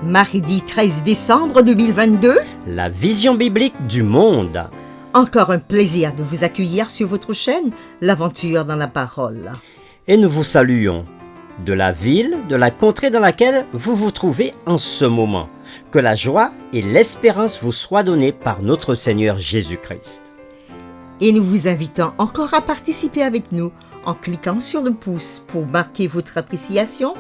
Mardi 13 décembre 2022. La vision biblique du monde. Encore un plaisir de vous accueillir sur votre chaîne, l'Aventure dans la Parole. Et nous vous saluons de la ville, de la contrée dans laquelle vous vous trouvez en ce moment. Que la joie et l'espérance vous soient données par notre Seigneur Jésus-Christ. Et nous vous invitons encore à participer avec nous en cliquant sur le pouce pour marquer votre appréciation,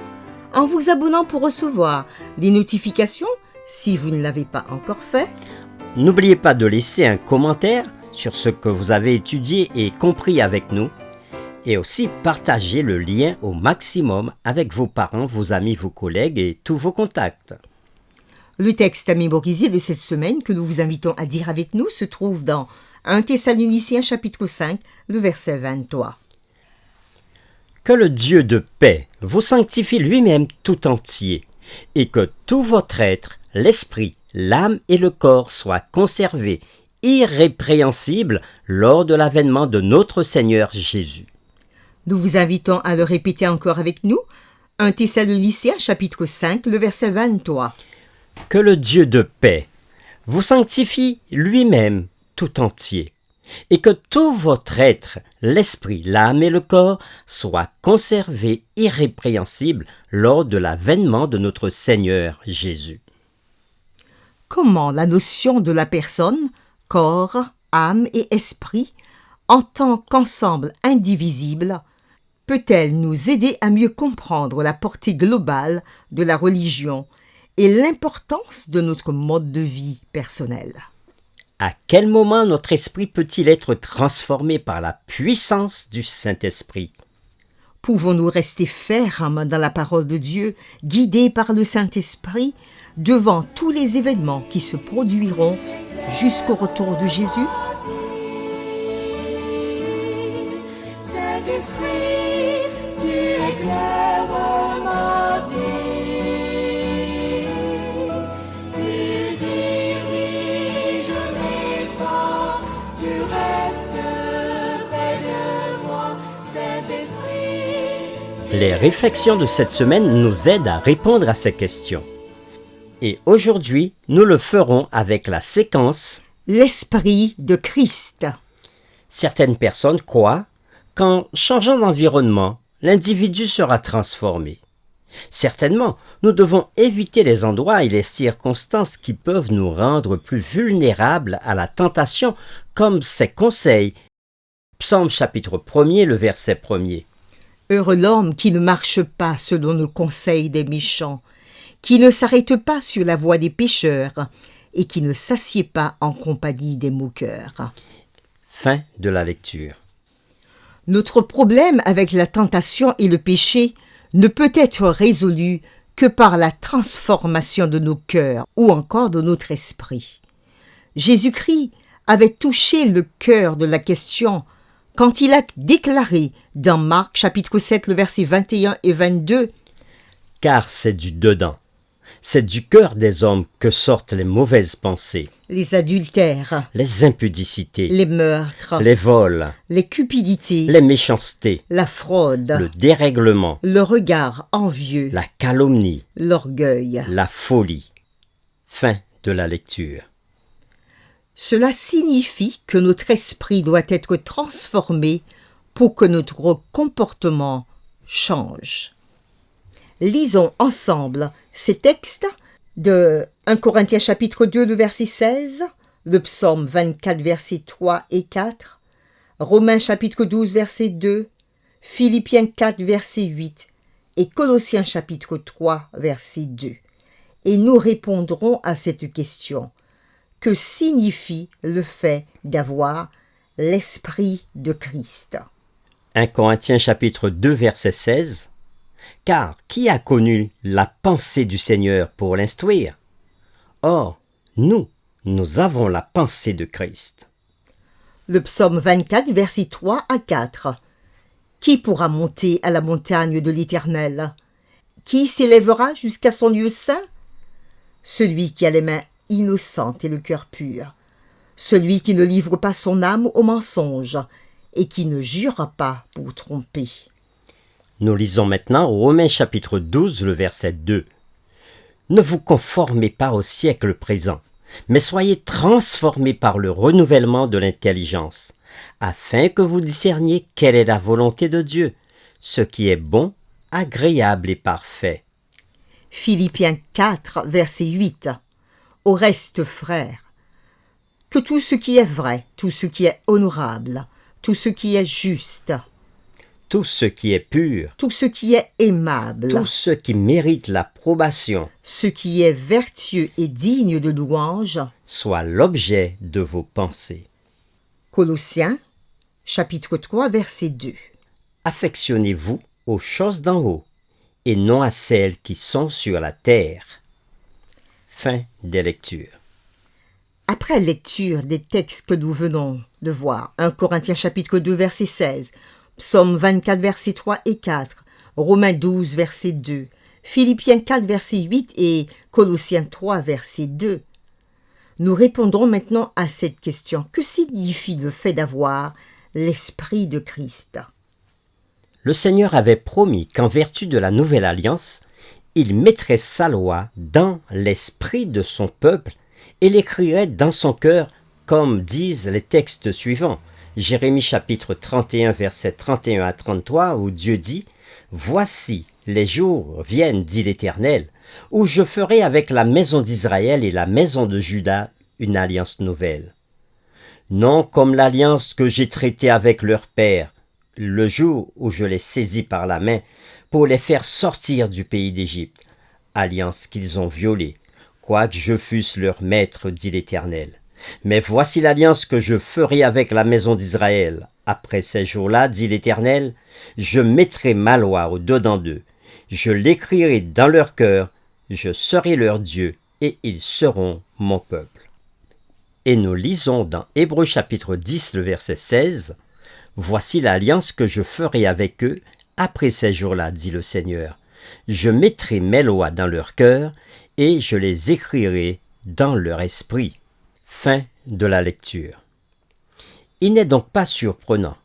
en vous abonnant pour recevoir des notifications si vous ne l'avez pas encore fait. N'oubliez pas de laisser un commentaire sur ce que vous avez étudié et compris avec nous, et aussi partager le lien au maximum avec vos parents, vos amis, vos collègues et tous vos contacts. Le texte à mémoriser de cette semaine que nous vous invitons à dire avec nous se trouve dans 1 Thessaloniciens chapitre 5, le verset 23. Que le Dieu de paix vous sanctifie lui-même tout entier, et que tout votre être, l'esprit, l'âme et le corps soient conservés irrépréhensibles lors de l'avènement de notre Seigneur Jésus. Nous vous invitons à le répéter encore avec nous. 1 Thessaloniciens chapitre 5, le verset 23. Que le Dieu de paix vous sanctifie lui-même tout entier, et que tout votre être, l'esprit, l'âme et le corps soient conservés irrépréhensibles lors de l'avènement de notre Seigneur Jésus. Comment la notion de la personne, corps, âme et esprit, en tant qu'ensemble indivisible, peut-elle nous aider à mieux comprendre la portée globale de la religion et l'importance de notre mode de vie personnel? À quel moment notre esprit peut-il être transformé par la puissance du Saint-Esprit? Pouvons-nous rester fermes dans la parole de Dieu, guidés par le Saint-Esprit, devant tous les événements qui se produiront jusqu'au retour de Jésus? Saint-Esprit, tu éclaires ma vie. Tu diriges mes pas, tu restes près de moi. Saint-Esprit. Les réflexions de cette semaine nous aident à répondre à ces questions. Et aujourd'hui, nous le ferons avec la séquence L'Esprit de Christ. Certaines personnes croient qu'en changeant d'environnement, l'individu sera transformé. Certainement, nous devons éviter les endroits et les circonstances qui peuvent nous rendre plus vulnérables à la tentation, comme ces conseils. Psaume chapitre 1er, le verset 1er. Heureux l'homme qui ne marche pas selon le conseil des méchants, qui ne s'arrête pas sur la voie des pécheurs et qui ne s'assied pas en compagnie des moqueurs. Fin de la lecture. Notre problème avec la tentation et le péché ne peut être résolu que par la transformation de nos cœurs ou encore de notre esprit. Jésus-Christ avait touché le cœur de la question quand il a déclaré dans Marc chapitre 7, le verset 21 et 22 « Car c'est du dedans. C'est du cœur des hommes que sortent les mauvaises pensées, les adultères, les impudicités, les meurtres, les vols, les cupidités, les méchancetés, la fraude, le dérèglement, le regard envieux, la calomnie, l'orgueil. la folie. » Fin de la lecture. Cela signifie que notre esprit doit être transformé pour que notre comportement change. Lisons ensemble ces textes de 1 Corinthiens chapitre 2, le verset 16, le psaume 24, versets 3 et 4, Romains chapitre 12, verset 2, Philippiens 4, verset 8 et Colossiens chapitre 3, verset 2. Et nous répondrons à cette question. Que signifie le fait d'avoir l'Esprit de Christ? 1 Corinthiens chapitre 2, verset 16. Car qui a connu la pensée du Seigneur pour l'instruire? Or, nous avons la pensée de Christ. Le psaume 24, versets 3 à 4. Qui pourra monter à la montagne de l'Éternel? Qui s'élèvera jusqu'à son lieu saint? Celui qui a les mains innocentes et le cœur pur. Celui qui ne livre pas son âme au mensonge et qui ne jure pas pour tromper. Nous lisons maintenant Romains chapitre 12, le verset 2. Ne vous conformez pas au siècle présent, mais soyez transformés par le renouvellement de l'intelligence, afin que vous discerniez quelle est la volonté de Dieu, ce qui est bon, agréable et parfait. Philippiens 4, verset 8. Au reste, frères, que tout ce qui est vrai, tout ce qui est honorable, tout ce qui est juste, Tout ce qui est pur, tout ce qui est aimable, tout ce qui mérite l'approbation, ce qui est vertueux et digne de louange. soit l'objet de vos pensées. Colossiens, chapitre 3, verset 2. Affectionnez-vous aux choses d'en haut, et non à celles qui sont sur la terre. Fin des lectures. Après lecture des textes que nous venons de voir, 1 Corinthiens chapitre 2, verset 16, Psaume 24, verset 3 et 4, Romains 12, verset 2, Philippiens 4, verset 8 et Colossiens 3, verset 2, nous répondrons maintenant à cette question. Que signifie le fait d'avoir l'Esprit de Christ? Le Seigneur avait promis qu'en vertu de la nouvelle alliance, il mettrait sa loi dans l'esprit de son peuple et l'écrirait dans son cœur, comme disent les textes suivants. Jérémie chapitre 31, versets 31 à 33, où Dieu dit « Voici, les jours viennent, dit l'Éternel, où je ferai avec la maison d'Israël et la maison de Juda une alliance nouvelle. Non comme l'alliance que j'ai traitée avec leur père, le jour où je les saisis par la main pour les faire sortir du pays d'Égypte, alliance qu'ils ont violée, quoique je fusse leur maître, dit l'Éternel. Mais voici l'alliance que je ferai avec la maison d'Israël. Après ces jours-là, dit l'Éternel, je mettrai ma loi au-dedans d'eux, je l'écrirai dans leur cœur, je serai leur Dieu, et ils seront mon peuple. » Et nous lisons dans Hébreux chapitre 10, le verset 16, « Voici l'alliance que je ferai avec eux après ces jours-là, dit le Seigneur. Je mettrai mes lois dans leur cœur, et je les écrirai dans leur esprit. » Fin de la lecture. Il n'est donc pas surprenant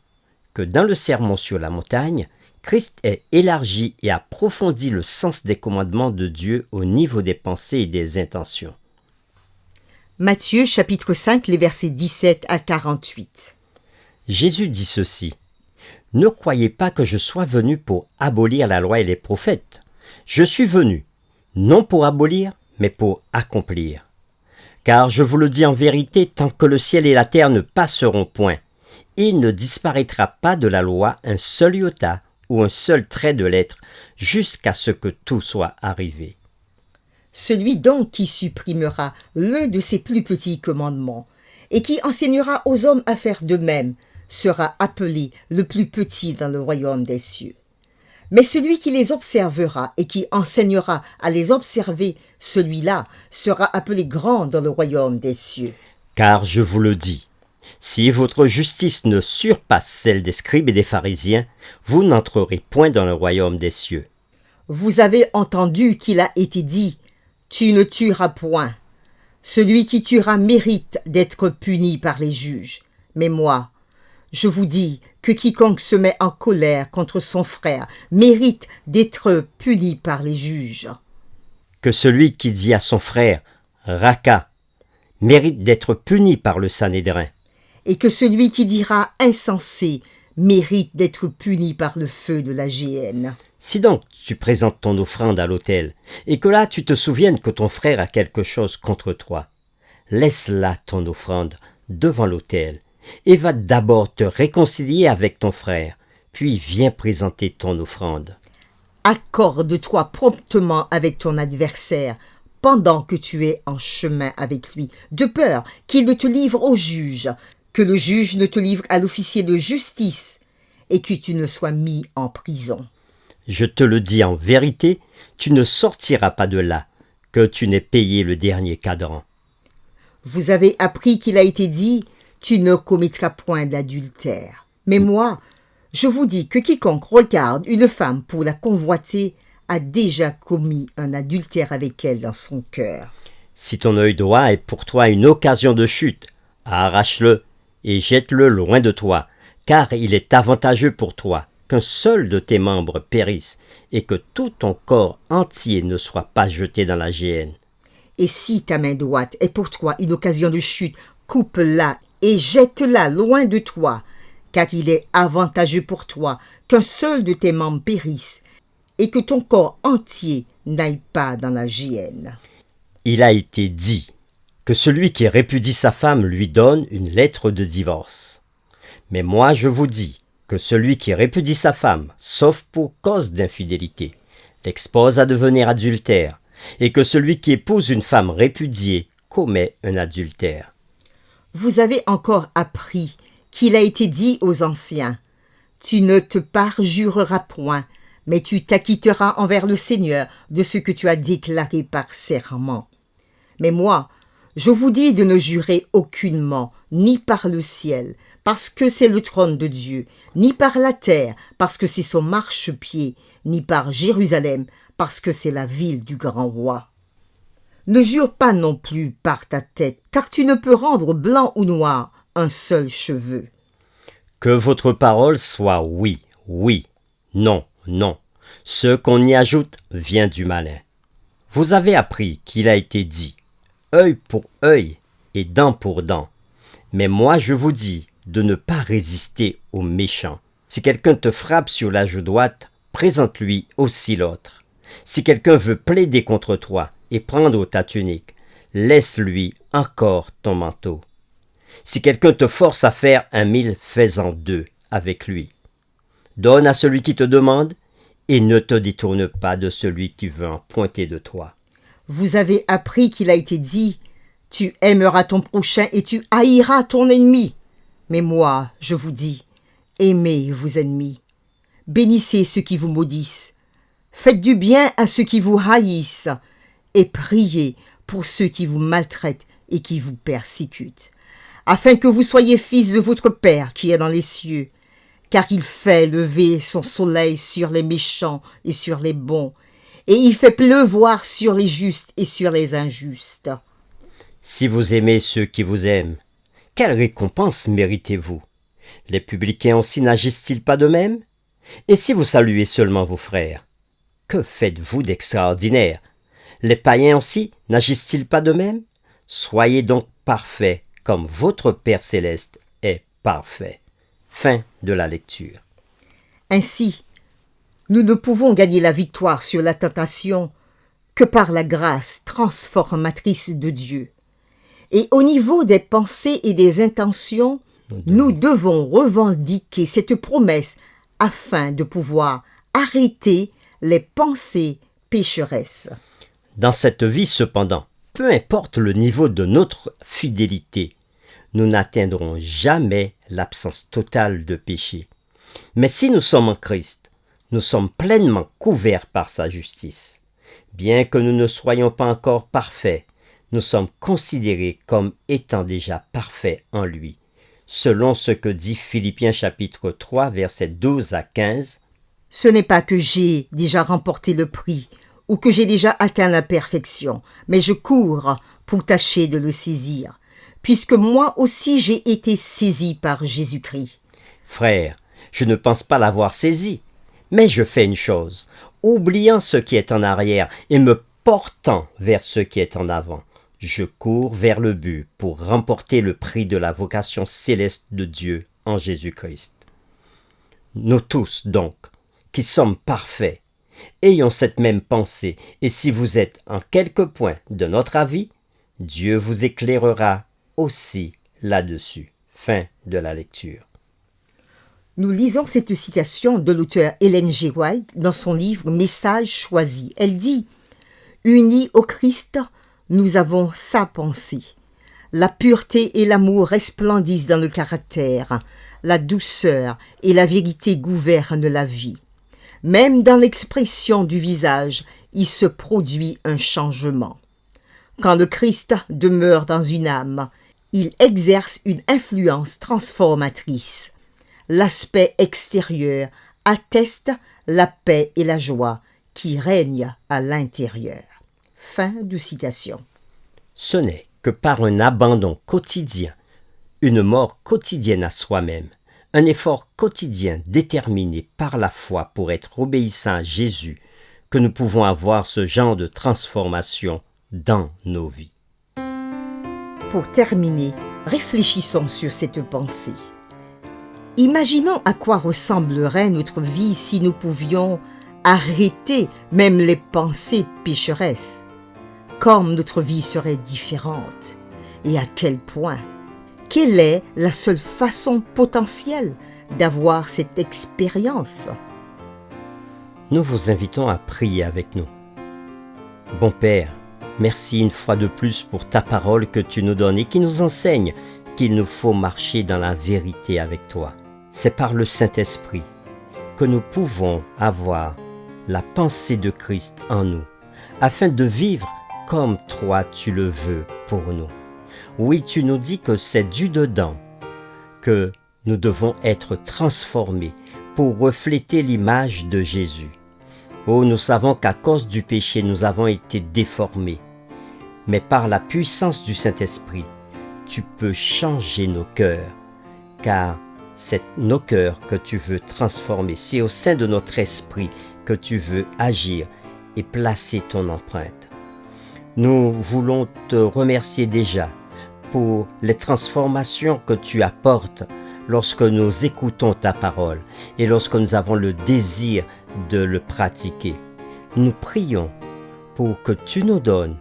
que dans le Sermon sur la montagne, Christ ait élargi et approfondi le sens des commandements de Dieu au niveau des pensées et des intentions. Matthieu chapitre 5, les versets 17 à 48. Jésus dit ceci. « Ne croyez pas que je sois venu pour abolir la loi et les prophètes. Je suis venu, non pour abolir, mais pour accomplir. Car je vous le dis en vérité, tant que le ciel et la terre ne passeront point, il ne disparaîtra pas de la loi un seul iota ou un seul trait de lettre, jusqu'à ce que tout soit arrivé. » Celui donc qui supprimera l'un de ses plus petits commandements et qui enseignera aux hommes à faire de même sera appelé le plus petit dans le royaume des cieux. Mais celui qui les observera et qui enseignera à les observer, celui-là sera appelé grand dans le royaume des cieux. Car je vous le dis, si votre justice ne surpasse celle des scribes et des pharisiens, vous n'entrerez point dans le royaume des cieux. Vous avez entendu qu'il a été dit, « Tu ne tueras point. Celui qui tuera mérite d'être puni par les juges. Mais moi, je vous dis que quiconque se met en colère contre son frère mérite d'être puni par les juges. » Que celui qui dit à son frère « Raka » mérite d'être puni par le Sanhédrin. Et que celui qui dira « insensé » mérite d'être puni par le feu de la géhenne. Si donc tu présentes ton offrande à l'autel, et que là tu te souviennes que ton frère a quelque chose contre toi, laisse là ton offrande devant l'autel, et va d'abord te réconcilier avec ton frère, puis viens présenter ton offrande. Accorde-toi promptement avec ton adversaire pendant que tu es en chemin avec lui, de peur qu'il ne te livre au juge, que le juge ne te livre à l'officier de justice, et que tu ne sois mis en prison. Je te le dis en vérité, tu ne sortiras pas de là, que tu n'aies payé le dernier cadran. Vous avez appris qu'il a été dit « Tu ne commettras point d'adultère ». Mais moi, je vous dis que quiconque regarde une femme pour la convoiter a déjà commis un adultère avec elle dans son cœur. Si ton œil droit est pour toi une occasion de chute, arrache-le et jette-le loin de toi, car il est avantageux pour toi qu'un seul de tes membres périsse et que tout ton corps entier ne soit pas jeté dans la géhenne. Et si ta main droite est pour toi une occasion de chute, coupe-la et jette-la loin de toi, car il est avantageux pour toi qu'un seul de tes membres périsse et que ton corps entier n'aille pas dans la géhenne. Il a été dit que celui qui répudie sa femme lui donne une lettre de divorce. Mais moi je vous dis que celui qui répudie sa femme, sauf pour cause d'infidélité, l'expose à devenir adultère, et que celui qui épouse une femme répudiée commet un adultère. Vous avez encore appris qu'il a été dit aux anciens, « Tu ne te parjureras point, mais tu t'acquitteras envers le Seigneur de ce que tu as déclaré par serment. » Mais moi, je vous dis de ne jurer aucunement, ni par le ciel, parce que c'est le trône de Dieu, ni par la terre, parce que c'est son marchepied, ni par Jérusalem, parce que c'est la ville du grand roi. Ne jure pas non plus par ta tête, car tu ne peux rendre blanc ou noir un seul cheveu. Que votre parole soit oui, oui, non, non. Ce qu'on y ajoute vient du malin. Vous avez appris qu'il a été dit « œil pour œil et dent pour dent ». Mais moi je vous dis de ne pas résister aux méchants. Si quelqu'un te frappe sur la joue droite, présente-lui aussi l'autre. Si quelqu'un veut plaider contre toi et prendre ta tunique, laisse-lui encore ton manteau. Si quelqu'un te force à faire 1 000, fais-en 2 avec lui. Donne à celui qui te demande et ne te détourne pas de celui qui veut en pointer de toi. Vous avez appris qu'il a été dit, « Tu aimeras ton prochain et tu haïras ton ennemi. » Mais moi, je vous dis, aimez vos ennemis. Bénissez ceux qui vous maudissent. Faites du bien à ceux qui vous haïssent et priez pour ceux qui vous maltraitent et qui vous persécutent, afin que vous soyez fils de votre Père qui est dans les cieux, car il fait lever son soleil sur les méchants et sur les bons, et il fait pleuvoir sur les justes et sur les injustes. Si vous aimez ceux qui vous aiment, quelle récompense méritez-vous? Les publicains aussi n'agissent-ils pas de même? Et si vous saluez seulement vos frères, que faites-vous d'extraordinaire? Les païens aussi n'agissent-ils pas de même? Soyez donc parfaits comme votre Père céleste est parfait. Fin de la lecture. Ainsi, nous ne pouvons gagner la victoire sur la tentation que par la grâce transformatrice de Dieu. Et au niveau des pensées et des intentions, nous devons revendiquer cette promesse afin de pouvoir arrêter les pensées pécheresses. Dans cette vie, cependant, peu importe le niveau de notre fidélité, nous n'atteindrons jamais l'absence totale de péché. Mais si nous sommes en Christ, nous sommes pleinement couverts par sa justice. Bien que nous ne soyons pas encore parfaits, nous sommes considérés comme étant déjà parfaits en lui, selon ce que dit Philippiens chapitre 3, versets 12 à 15. « Ce n'est pas que j'ai déjà remporté le prix ou que j'ai déjà atteint la perfection, mais je cours pour tâcher de le saisir, puisque moi aussi j'ai été saisi par Jésus-Christ. » Frère, je ne pense pas l'avoir saisi, mais je fais une chose, oubliant ce qui est en arrière et me portant vers ce qui est en avant. Je cours vers le but pour remporter le prix de la vocation céleste de Dieu en Jésus-Christ. Nous tous, donc, qui sommes parfaits, ayons cette même pensée, et si vous êtes en quelque point de notre avis, Dieu vous éclairera aussi là-dessus. Fin de la lecture. Nous lisons cette citation de l'auteur Ellen G. White dans son livre « Message choisi ». Elle dit « Unis au Christ, nous avons sa pensée. La pureté et l'amour resplendissent dans le caractère, la douceur et la vérité gouvernent la vie. Même dans l'expression du visage, il se produit un changement. Quand le Christ demeure dans une âme, il exerce une influence transformatrice. L'aspect extérieur atteste la paix et la joie qui règnent à l'intérieur. » Fin de citation. Ce n'est que par un abandon quotidien, une mort quotidienne à soi-même, un effort quotidien déterminé par la foi pour être obéissant à Jésus que nous pouvons avoir ce genre de transformation dans nos vies. Pour terminer, réfléchissons sur cette pensée. Imaginons à quoi ressemblerait notre vie si nous pouvions arrêter même les pensées pécheresses. Comme notre vie serait différente et à quel point. Quelle est la seule façon potentielle d'avoir cette expérience? Nous vous invitons à prier avec nous. Bon Père, merci une fois de plus pour ta parole que tu nous donnes et qui nous enseigne qu'il nous faut marcher dans la vérité avec toi. C'est par le Saint-Esprit que nous pouvons avoir la pensée de Christ en nous, afin de vivre comme toi tu le veux pour nous. Oui, tu nous dis que c'est du dedans que nous devons être transformés pour refléter l'image de Jésus. Oh, nous savons qu'à cause du péché, nous avons été déformés. Mais par la puissance du Saint-Esprit, tu peux changer nos cœurs, car c'est nos cœurs que tu veux transformer. C'est au sein de notre esprit que tu veux agir et placer ton empreinte. Nous voulons te remercier déjà pour les transformations que tu apportes lorsque nous écoutons ta parole et lorsque nous avons le désir de le pratiquer. Nous prions pour que tu nous donnes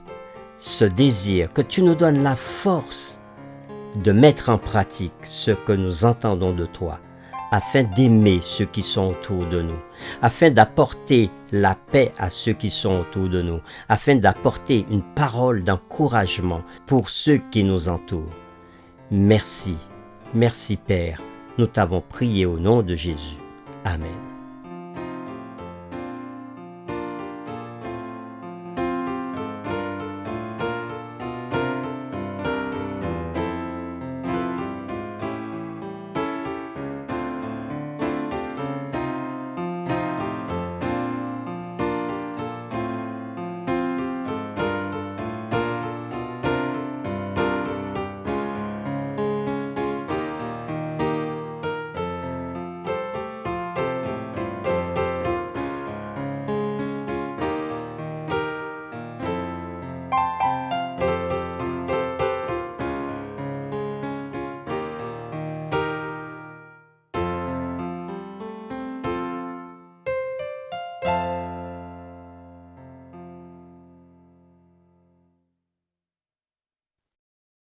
ce désir, que tu nous donnes la force de mettre en pratique ce que nous entendons de toi, afin d'aimer ceux qui sont autour de nous, afin d'apporter la paix à ceux qui sont autour de nous, afin d'apporter une parole d'encouragement pour ceux qui nous entourent. Merci, merci Père, nous t'avons prié au nom de Jésus. Amen.